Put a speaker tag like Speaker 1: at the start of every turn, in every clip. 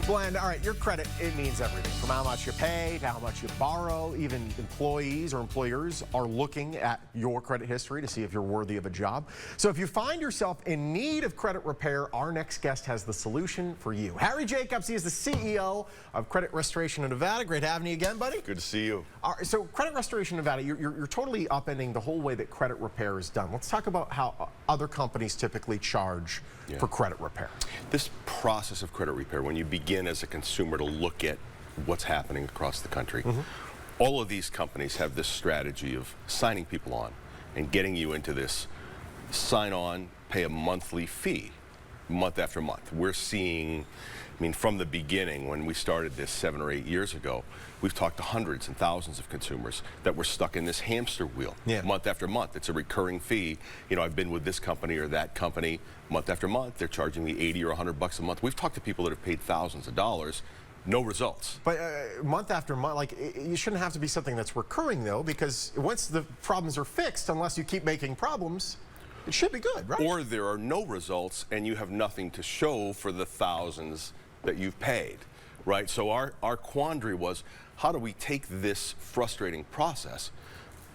Speaker 1: Blend, all right, your credit, it means everything. From how much you pay to how much you borrow. Even employees or employers are looking at your credit history to see if you're worthy of a job. So if you find yourself in need of credit repair, our next guest has the solution for you. Harry Jacobs, he is the CEO of Credit Restoration of Nevada. Great having you again, buddy.
Speaker 2: Good to see you.
Speaker 1: All right, so Credit Restoration of Nevada, you're totally upending the whole way that credit repair is done. Let's talk about how other companies typically charge for credit repair.
Speaker 2: This process of credit repair, when you begin as a consumer to look at what's happening across the country, all of these companies have this strategy of signing people on and getting you into this sign on, pay a monthly fee, month after month. We're seeing, I mean, from the beginning, when we started this 7 or 8 years ago, we've talked to hundreds and thousands of consumers that were stuck in this hamster wheel month after month. It's a recurring fee. You know, I've been with this company or that company month after month. They're charging me 80 or 100 bucks a month. We've talked to people that have paid thousands of dollars. No results.
Speaker 1: But month after month, like, you shouldn't have to be something that's recurring, though, because once the problems are fixed, unless you keep making problems, it should be good, right?
Speaker 2: Or there are no results and you have nothing to show for the thousands that you've paid, right? So our quandary was, how do we take this frustrating process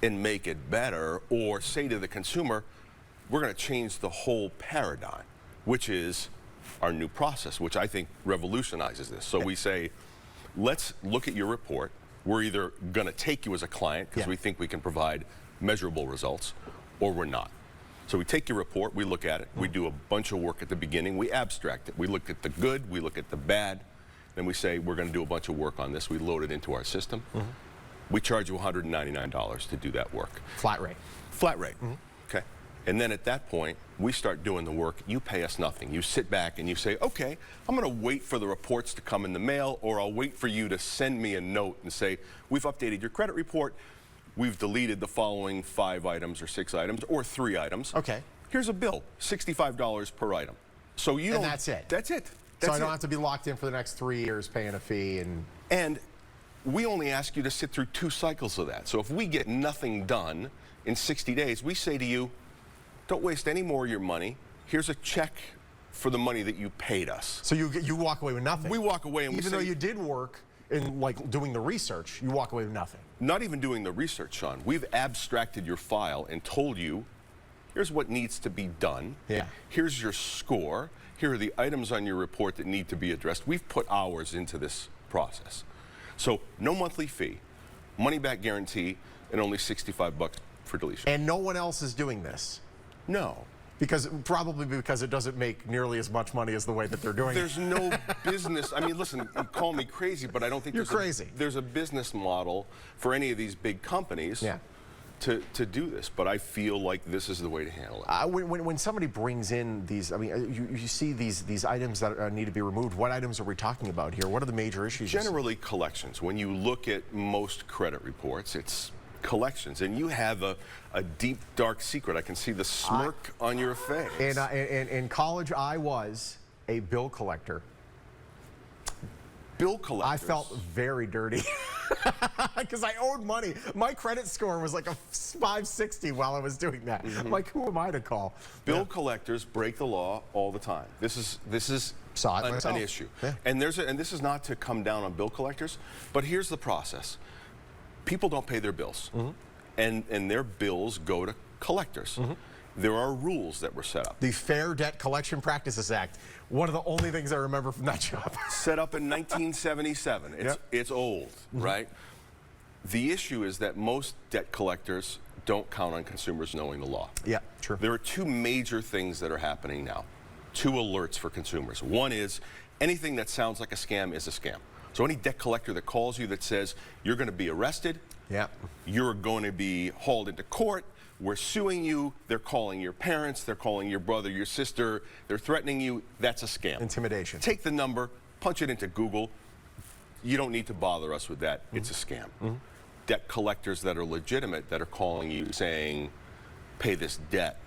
Speaker 2: and make it better, or say to the consumer, we're going to change the whole paradigm, which is our new process, which I think revolutionizes this. So we say, let's look at your report. We're either going to take you as a client because we think we can provide measurable results, or we're not. So we take your report, we look at it, we do a bunch of work at the beginning, we abstract it. We look at the good, we look at the bad, then we say we're going to do a bunch of work on this. We load it into our system. We charge you $199 to do that work.
Speaker 1: Flat rate.
Speaker 2: Flat rate. Okay. And then at that point, we start doing the work. You pay us nothing. You sit back and you say, okay, I'm going to wait for the reports to come in the mail, or I'll wait for you to send me a note and say, we've updated your credit report. We've deleted the following 5 items or 6 items or 3 items.
Speaker 1: Okay.
Speaker 2: Here's a bill, $65 per item. So you don't.
Speaker 1: And that's it.
Speaker 2: That's it.
Speaker 1: So I don't have to be locked in for the next 3 years paying a fee.
Speaker 2: And we only ask you to sit through 2 cycles of that. So if we get nothing done in 60 days, we say to you, don't waste any more of your money. Here's a check for the money that you paid us.
Speaker 1: So you walk away with nothing.
Speaker 2: We walk away and
Speaker 1: even though you did work in, like, doing the research, you walk away with nothing.
Speaker 2: Not even doing the research, Sean. We've abstracted your file and told you, here's what needs to be done. Here's your score. Here are the items on your report that need to be addressed. We've put hours into this process. So no monthly fee, money back guarantee, and only 65 bucks for deletion.
Speaker 1: And no one else is doing this?
Speaker 2: No.
Speaker 1: Probably because it doesn't make nearly as much money as the way that they're doing it.
Speaker 2: There's no business. I mean, listen, you call me crazy, but I don't think there's a business model for any of these big companies to do this. But I feel like this is the way to handle it.
Speaker 1: When somebody brings in these, I mean, you see these items that need to be removed. What items are we talking about here? What are the major issues?
Speaker 2: Generally, collections. When you look at most credit reports, it's collections, and you have a deep, dark secret. I can see the smirk on your face.
Speaker 1: In college, I was a bill collector.
Speaker 2: Bill collectors.
Speaker 1: I felt very dirty because I owed money. My credit score was like a 560 while I was doing that. I'm like, who am I to call?
Speaker 2: Bill collectors break the law all the time. This is an issue. And this is not to come down on bill collectors, but here's the process. People don't pay their bills, and their bills go to collectors. There are rules that were set up.
Speaker 1: The Fair Debt Collection Practices Act, one of the only things I remember from that job.
Speaker 2: Set up in 1977. It's old, right? The issue is that most debt collectors don't count on consumers knowing the law.
Speaker 1: Yeah, true.
Speaker 2: There are 2 major things that are happening now, 2 alerts for consumers. One is anything that sounds like a scam is a scam. So any debt collector that calls you that says you're going to be arrested, you're going to be hauled into court, we're suing you, they're calling your parents, they're calling your brother, your sister, they're threatening you, that's a scam.
Speaker 1: Intimidation.
Speaker 2: Take the number, punch it into Google. You don't need to bother us with that. It's a scam. Debt collectors that are legitimate that are calling you saying, pay this debt,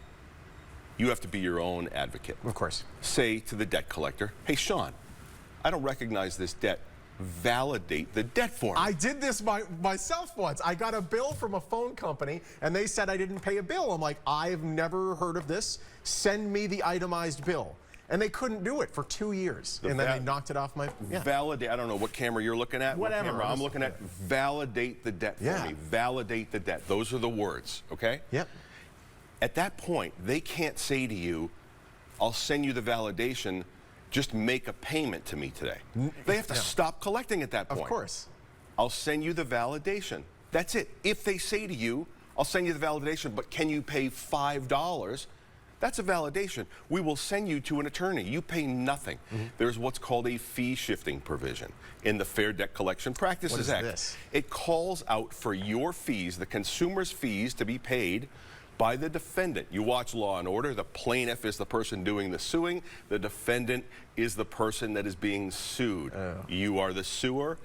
Speaker 2: you have to be your own advocate.
Speaker 1: Of course.
Speaker 2: Say to the debt collector, hey, Sean, I don't recognize this debt. Validate the debt form.
Speaker 1: I did this myself once. I got a bill from a phone company and they said I didn't pay a bill. I'm like, I've never heard of this. Send me the itemized bill. And they couldn't do it for 2 years. And then they knocked it off my... Yeah.
Speaker 2: Validate. I don't know what camera you're looking at.
Speaker 1: Whatever.
Speaker 2: What camera I'm looking at. Validate the debt for me. Validate the debt. Those are the words, okay?
Speaker 1: Yep.
Speaker 2: At that point, they can't say to you, I'll send you the validation, just make a payment to me today. They have to stop collecting at that point.
Speaker 1: Of course.
Speaker 2: I'll send you the validation. That's it. If they say to you, I'll send you the validation, but can you pay $5? That's a validation. We will send you to an attorney. You pay nothing. There's what's called a fee shifting provision in the Fair Debt Collection Practices Act.
Speaker 1: This?
Speaker 2: It calls out for your fees, the consumer's fees, to be paid by the defendant. You watch Law and Order. The plaintiff is the person doing the suing. The defendant is the person that is being sued. You are the suer.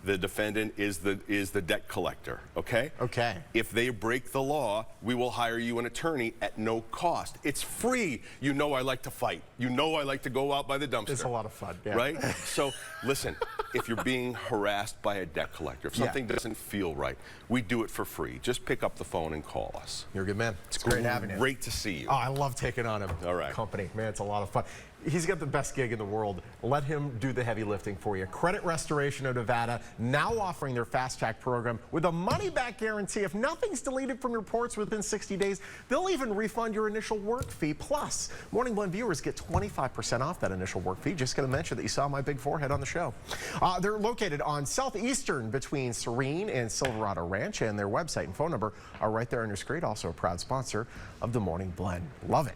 Speaker 2: The defendant is the debt collector, okay?
Speaker 1: Okay.
Speaker 2: If they break the law, we will hire you an attorney at no cost. It's free. You know I like to fight. You know I like to go out by the dumpster.
Speaker 1: It's a lot of fun, yeah.
Speaker 2: Right? So, listen, if you're being harassed by a debt collector, if something doesn't feel right, we do it for free. Just pick up the phone and call us.
Speaker 1: You're a good man. It's great having you.
Speaker 2: Great to see you.
Speaker 1: Oh, I love taking on a company. Man, it's a lot of fun. He's got the best gig in the world. Let him do the heavy lifting for you. Credit Restoration of Nevada, now offering their Fast Track program with a money-back guarantee. If nothing's deleted from your reports within 60 days, they'll even refund your initial work fee. Plus, Morning Blend viewers get 25% off that initial work fee. Just going to mention that you saw my big forehead on the show. They're located on Southeastern between Serene and Silverado Ranch, and their website and phone number are right there on your screen. Also a proud sponsor of the Morning Blend. Love it.